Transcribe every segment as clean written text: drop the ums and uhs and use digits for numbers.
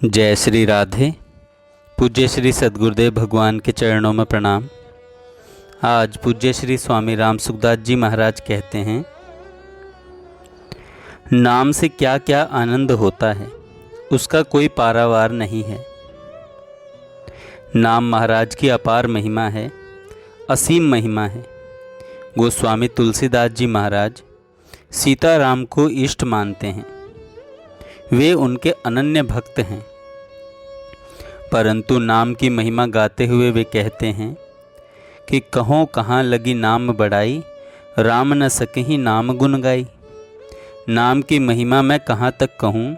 जय श्री राधे। पूज्य श्री सद्गुरुदेव भगवान के चरणों में प्रणाम। आज पूज्य श्री स्वामी राम सुखदास जी महाराज कहते हैं, नाम से क्या क्या आनंद होता है उसका कोई पारावार नहीं है। नाम महाराज की अपार महिमा है, असीम महिमा है। गोस्वामी तुलसीदास जी महाराज सीताराम को इष्ट मानते हैं, वे उनके अनन्य भक्त हैं। परंतु नाम की महिमा गाते हुए वे कहते हैं कि कहो कहाँ लगी नाम बढ़ाई, राम न सकहि नाम गुण गाई। नाम की महिमा मैं कहाँ तक कहूँ,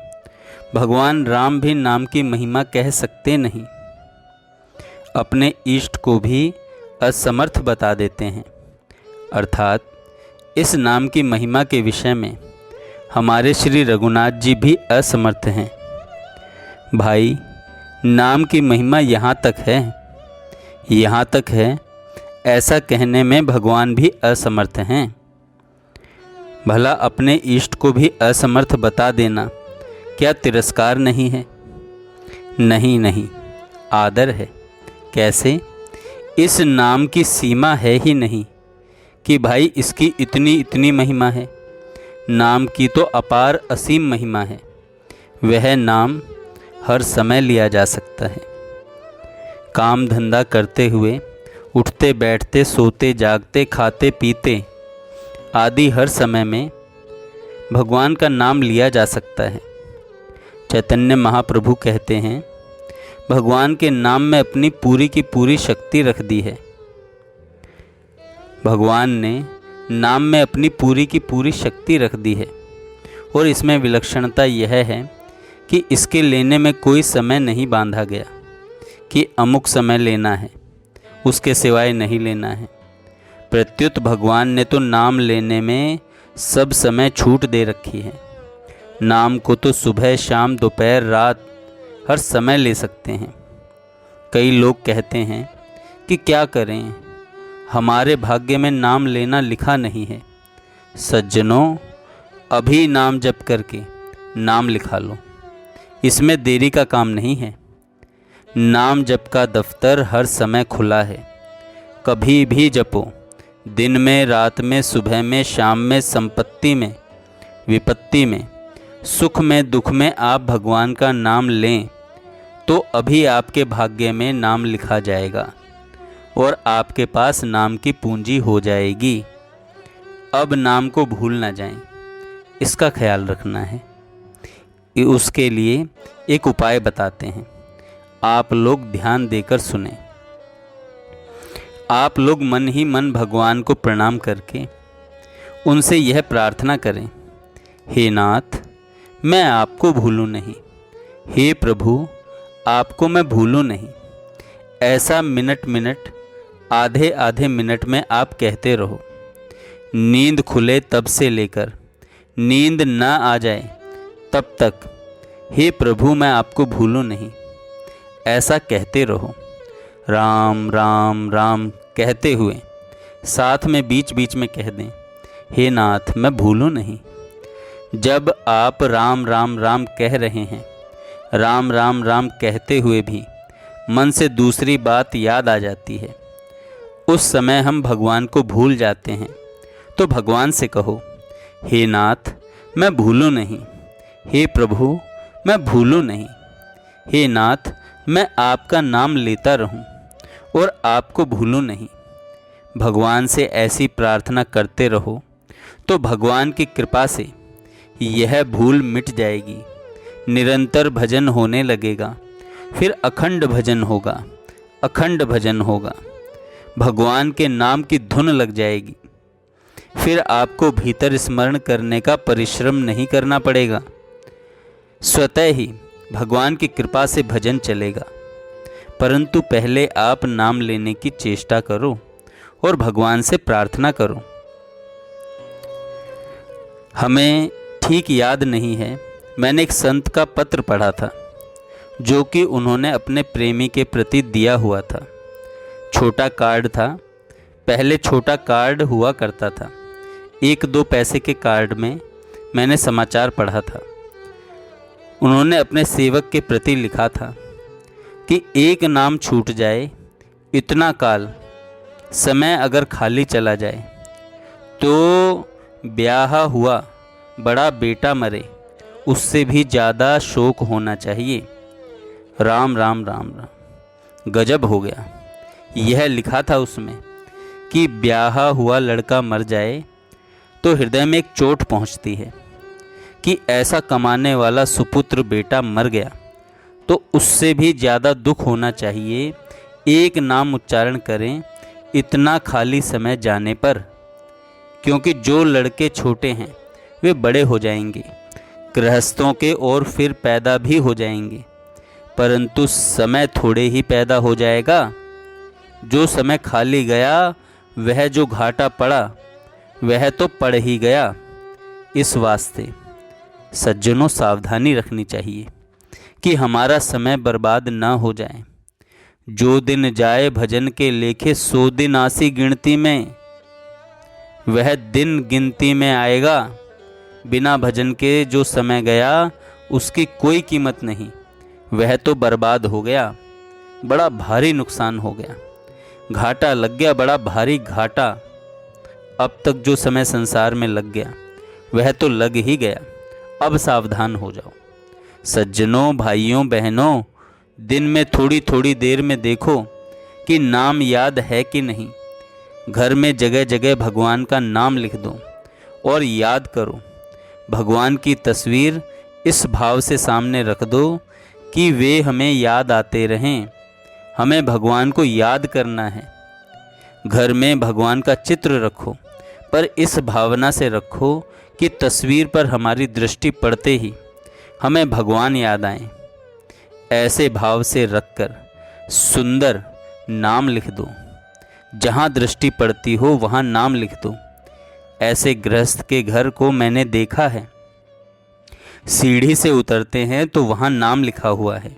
भगवान राम भी नाम की महिमा कह सकते नहीं। अपने इष्ट को भी असमर्थ बता देते हैं। अर्थात इस नाम की महिमा के विषय में हमारे श्री रघुनाथ जी भी असमर्थ हैं। भाई, नाम की महिमा यहाँ तक है, ऐसा कहने में भगवान भी असमर्थ हैं। भला अपने इष्ट को भी असमर्थ बता देना क्या तिरस्कार नहीं है? नहीं, आदर है। कैसे? इस नाम की सीमा है ही नहीं कि भाई इसकी इतनी महिमा है। नाम की तो अपार असीम महिमा है। वह नाम हर समय लिया जा सकता है। काम धंधा करते हुए, उठते बैठते, सोते जागते, खाते पीते आदि हर समय में भगवान का नाम लिया जा सकता है। चैतन्य महाप्रभु कहते हैं, भगवान के नाम में अपनी पूरी की पूरी शक्ति रख दी है। भगवान ने नाम में अपनी पूरी की पूरी शक्ति रख दी है। और इसमें विलक्षणता यह है कि इसके लेने में कोई समय नहीं बांधा गया कि अमुक समय लेना है, उसके सिवाय नहीं लेना है। प्रत्युत भगवान ने तो नाम लेने में सब समय छूट दे रखी है। नाम को तो सुबह शाम दोपहर रात हर समय ले सकते हैं। कई लोग कहते हैं कि क्या करें, हमारे भाग्य में नाम लेना लिखा नहीं है। सज्जनों, अभी नाम जप करके नाम लिखा लो, इसमें देरी का काम नहीं है। नाम जप का दफ्तर हर समय खुला है। कभी भी जपो, दिन में, रात में, सुबह में, शाम में, संपत्ति में, विपत्ति में, सुख में, दुख में आप भगवान का नाम लें तो अभी आपके भाग्य में नाम लिखा जाएगा और आपके पास नाम की पूंजी हो जाएगी। अब नाम को भूल ना जाएं, इसका ख्याल रखना है। उसके लिए एक उपाय बताते हैं, आप लोग ध्यान देकर सुने। आप लोग मन ही मन भगवान को प्रणाम करके उनसे यह प्रार्थना करें, हे नाथ, मैं आपको भूलूं नहीं। हे प्रभु, आपको मैं भूलूं नहीं। ऐसा मिनट आधे आधे मिनट में आप कहते रहो। नींद खुले तब से लेकर नींद ना आ जाए तब तक, हे प्रभु मैं आपको भूलूं नहीं, ऐसा कहते रहो। राम राम राम कहते हुए साथ में बीच बीच में कह दें, हे नाथ मैं भूलूं नहीं। जब आप राम राम राम कह रहे हैं, राम राम राम कहते हुए भी मन से दूसरी बात याद आ जाती है, उस समय हम भगवान को भूल जाते हैं। तो भगवान से कहो, हे नाथ मैं भूलूं नहीं। हे प्रभु मैं भूलूं नहीं। हे नाथ मैं आपका नाम लेता रहूं और आपको भूलूं नहीं। भगवान से ऐसी प्रार्थना करते रहो तो भगवान की कृपा से यह भूल मिट जाएगी। निरंतर भजन होने लगेगा, फिर अखंड भजन होगा, अखंड भजन होगा। भगवान के नाम की धुन लग जाएगी। फिर आपको भीतर स्मरण करने का परिश्रम नहीं करना पड़ेगा। स्वतः ही भगवान की कृपा से भजन चलेगा। परंतु पहले आप नाम लेने की चेष्टा करो और भगवान से प्रार्थना करो। हमें ठीक याद नहीं है, मैंने एक संत का पत्र पढ़ा था जो कि उन्होंने अपने प्रेमी के प्रति दिया हुआ था। छोटा कार्ड था। पहले छोटा कार्ड हुआ करता था, 1-2 पैसे के कार्ड में मैंने समाचार पढ़ा था। उन्होंने अपने सेवक के प्रति लिखा था कि एक नाम छूट जाए, इतना काल समय अगर खाली चला जाए, तो ब्याहा हुआ बड़ा बेटा मरे, उससे भी ज़्यादा शोक होना चाहिए। राम राम राम राम, गजब हो गया। यह लिखा था उसमें कि ब्याहा हुआ लड़का मर जाए तो हृदय में एक चोट पहुंचती है कि ऐसा कमाने वाला सुपुत्र बेटा मर गया, तो उससे भी ज़्यादा दुख होना चाहिए एक नाम उच्चारण करें इतना खाली समय जाने पर, क्योंकि जो लड़के छोटे हैं वे बड़े हो जाएंगे, गृहस्थों के और फिर पैदा भी हो जाएंगे, परंतु समय थोड़े ही पैदा हो जाएगा। जो समय खाली गया, वह जो घाटा पड़ा वह तो पड़ ही गया। इस वास्ते सज्जनों सावधानी रखनी चाहिए कि हमारा समय बर्बाद न हो जाए। जो दिन जाए भजन के लेखे, 100 दिन आसी गिनती में, वह दिन गिनती में आएगा। बिना भजन के जो समय गया उसकी कोई कीमत नहीं, वह तो बर्बाद हो गया, बड़ा भारी नुकसान हो गया, घाटा लग गया, बड़ा भारी घाटा। अब तक जो समय संसार में लग गया वह तो लग ही गया। अब सावधान हो जाओ सज्जनों, भाइयों बहनों। दिन में थोड़ी थोड़ी देर में देखो कि नाम याद है कि नहीं। घर में जगह जगह भगवान का नाम लिख दो और याद करो। भगवान की तस्वीर इस भाव से सामने रख दो कि वे हमें याद आते रहें। हमें भगवान को याद करना है। घर में भगवान का चित्र रखो, पर इस भावना से रखो कि तस्वीर पर हमारी दृष्टि पड़ते ही हमें भगवान याद आए। ऐसे भाव से रखकर सुंदर नाम लिख दो। जहाँ दृष्टि पड़ती हो वहाँ नाम लिख दो। ऐसे गृहस्थ के घर को मैंने देखा है। सीढ़ी से उतरते हैं तो वहाँ नाम लिखा हुआ है,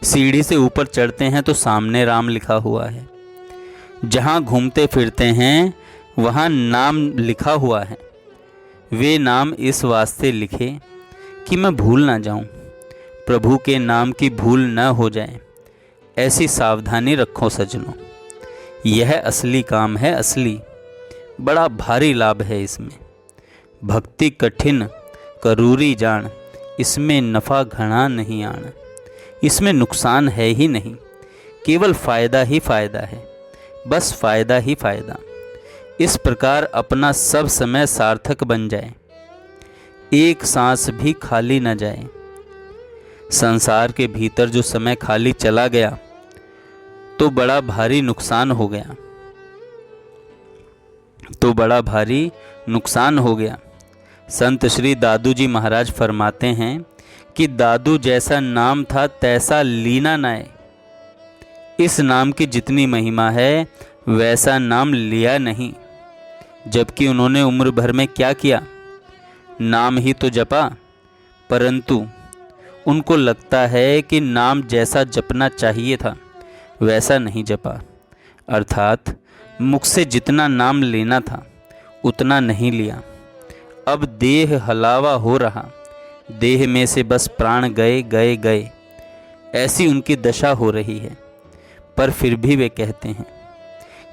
सीढ़ी से ऊपर चढ़ते हैं तो सामने राम लिखा हुआ है। जहाँ घूमते फिरते हैं वहाँ नाम लिखा हुआ है। वे नाम इस वास्ते लिखे कि मैं भूल ना जाऊं, प्रभु के नाम की भूल न हो जाए। ऐसी सावधानी रखो सज्जनों। यह असली काम है, असली बड़ा भारी लाभ है इसमें। भक्ति कठिन करूरी जान, इसमें नफ़ा घना नहीं आना। इसमें नुकसान है ही नहीं, केवल फ़ायदा ही फ़ायदा है, बस फ़ायदा ही फ़ायदा। इस प्रकार अपना सब समय सार्थक बन जाए, एक सांस भी खाली न जाए। संसार के भीतर जो समय खाली चला गया तो बड़ा भारी नुकसान हो गया, तो बड़ा भारी नुकसान हो गया। संत श्री दादू जी महाराज फरमाते हैं कि दादू जैसा नाम था तैसा लीना नाए। इस नाम की जितनी महिमा है वैसा नाम लिया नहीं। जबकि उन्होंने उम्र भर में क्या किया, नाम ही तो जपा, परंतु उनको लगता है कि नाम जैसा जपना चाहिए था वैसा नहीं जपा। अर्थात मुख से जितना नाम लेना था उतना नहीं लिया। अब देह हलावा हो रहा, देह में से बस प्राण गए गए गए, ऐसी उनकी दशा हो रही है। पर फिर भी वे कहते हैं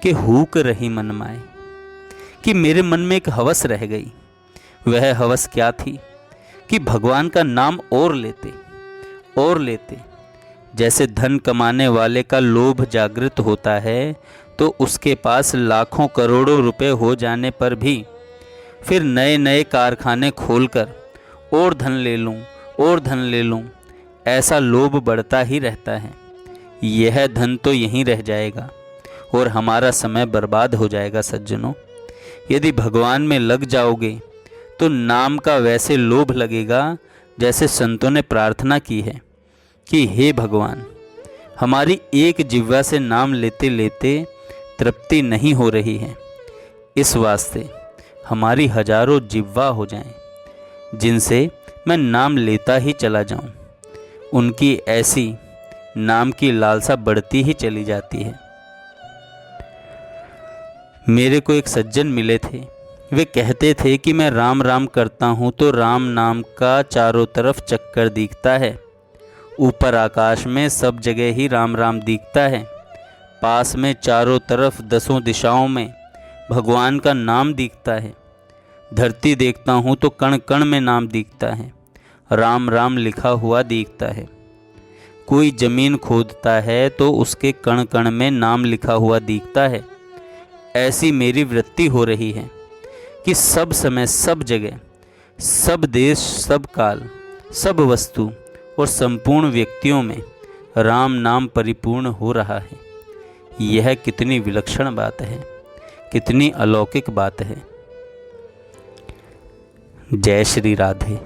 कि हुक रही मन माए, कि मेरे मन में एक हवस रह गई। वह हवस क्या थी कि भगवान का नाम और लेते और लेते। जैसे धन कमाने वाले का लोभ जागृत होता है तो उसके पास लाखों करोड़ों रुपए हो जाने पर भी फिर नए नए कारखाने खोलकर और धन ले लूं और धन ले लूं, ऐसा लोभ बढ़ता ही रहता है। यह धन तो यहीं रह जाएगा और हमारा समय बर्बाद हो जाएगा सज्जनों। यदि भगवान में लग जाओगे तो नाम का वैसे लोभ लगेगा जैसे संतों ने प्रार्थना की है कि हे भगवान, हमारी एक जिह्वा से नाम लेते लेते तृप्ति नहीं हो रही है। इस वास्ते हमारी हजारों जिह्वा हो जाएं, जिनसे मैं नाम लेता ही चला जाऊं। उनकी ऐसी नाम की लालसा बढ़ती ही चली जाती है। मेरे को एक सज्जन मिले थे वे कहते थे कि मैं राम राम करता हूँ तो राम नाम का चारों तरफ चक्कर दिखता है। ऊपर आकाश में सब जगह ही राम राम दिखता है। पास में चारों तरफ दसों दिशाओं में भगवान का नाम दिखता है। धरती देखता हूँ तो कण कण में नाम दिखता है, राम राम लिखा हुआ दिखता है। कोई जमीन खोदता है तो उसके कण कण में नाम लिखा हुआ दिखता है। ऐसी मेरी वृत्ति हो रही है कि सब समय, सब जगह, सब देश, सब काल, सब वस्तु और संपूर्ण व्यक्तियों में राम नाम परिपूर्ण हो रहा है। यह कितनी विलक्षण बात है, कितनी अलौकिक बात है। जय श्री राधे।